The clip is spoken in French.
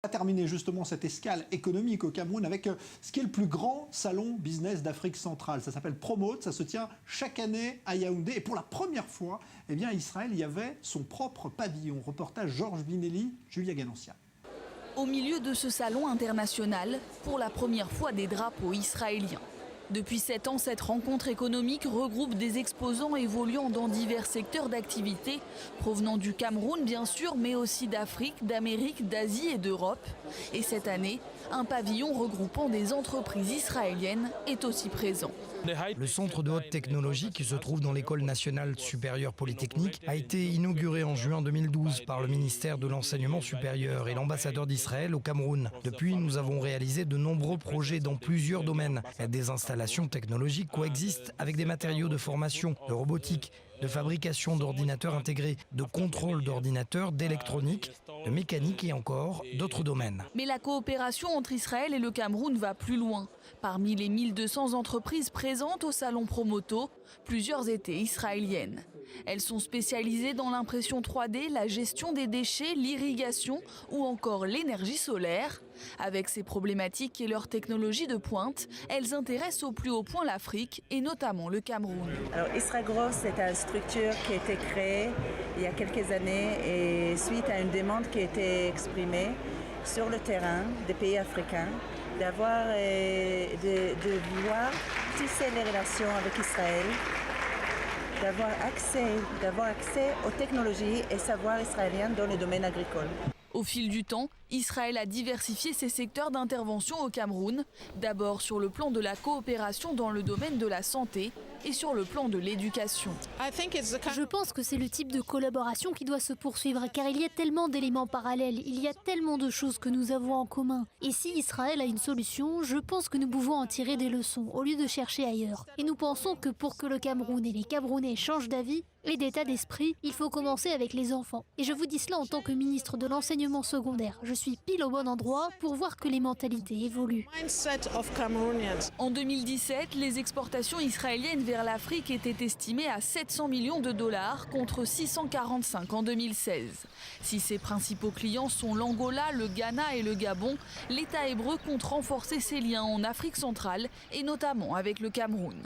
On va terminer justement cette escale économique au Cameroun avec ce qui est le plus grand salon business d'Afrique centrale. Ça s'appelle Promote, ça se tient chaque année à Yaoundé. Et pour la première fois, eh bien, à Israël, il y avait son propre pavillon. Reportage Georges Binelli, Julia Ganancia. Au milieu de ce salon international, pour la première fois des drapeaux israéliens. Depuis 7 ans, cette rencontre économique regroupe des exposants évoluant dans divers secteurs d'activité, provenant du Cameroun bien sûr, mais aussi d'Afrique, d'Amérique, d'Asie et d'Europe. Et cette année, un pavillon regroupant des entreprises israéliennes est aussi présent. Le centre de haute technologie qui se trouve dans l'école nationale supérieure polytechnique a été inauguré en juin 2012 par le ministère de l'enseignement supérieur et l'ambassadeur d'Israël au Cameroun. Depuis, nous avons réalisé de nombreux projets dans plusieurs domaines. Des installations technologiques coexistent avec des matériaux de formation, de robotique, de fabrication d'ordinateurs intégrés, de contrôle d'ordinateurs, d'électronique, de mécanique et encore d'autres domaines. Mais la coopération entre Israël et le Cameroun va plus loin. Parmi les 1200 entreprises présentes au salon Promoto, plusieurs étaient israéliennes. Elles sont spécialisées dans l'impression 3D, la gestion des déchets, l'irrigation ou encore l'énergie solaire. Avec ces problématiques et leurs technologies de pointe, elles intéressent au plus haut point l'Afrique et notamment le Cameroun. Alors Isragros, c'est une structure qui a été créée il y a quelques années et suite à une demande qui a été exprimée sur le terrain des pays africains, d'avoir de vouloir tisser les relations avec Israël, d'avoir accès aux technologies et savoirs israéliens dans le domaine agricole. Au fil du temps, Israël a diversifié ses secteurs d'intervention au Cameroun, d'abord sur le plan de la coopération dans le domaine de la santé et sur le plan de l'éducation. Je pense que c'est le type de collaboration qui doit se poursuivre car il y a tellement d'éléments parallèles, il y a tellement de choses que nous avons en commun. Et si Israël a une solution, je pense que nous pouvons en tirer des leçons au lieu de chercher ailleurs. Et nous pensons que pour que le Cameroun et les Camerounais changent d'avis et d'état d'esprit, il faut commencer avec les enfants. Et je vous dis cela en tant que ministre de l'enseignement secondaire. Je suis pile au bon endroit pour voir que les mentalités évoluent. En 2017, les exportations israéliennes vers l'Afrique étaient estimées à 700 millions de dollars contre 645 en 2016. Si ses principaux clients sont l'Angola, le Ghana et le Gabon, l'État hébreu compte renforcer ses liens en Afrique centrale et notamment avec le Cameroun.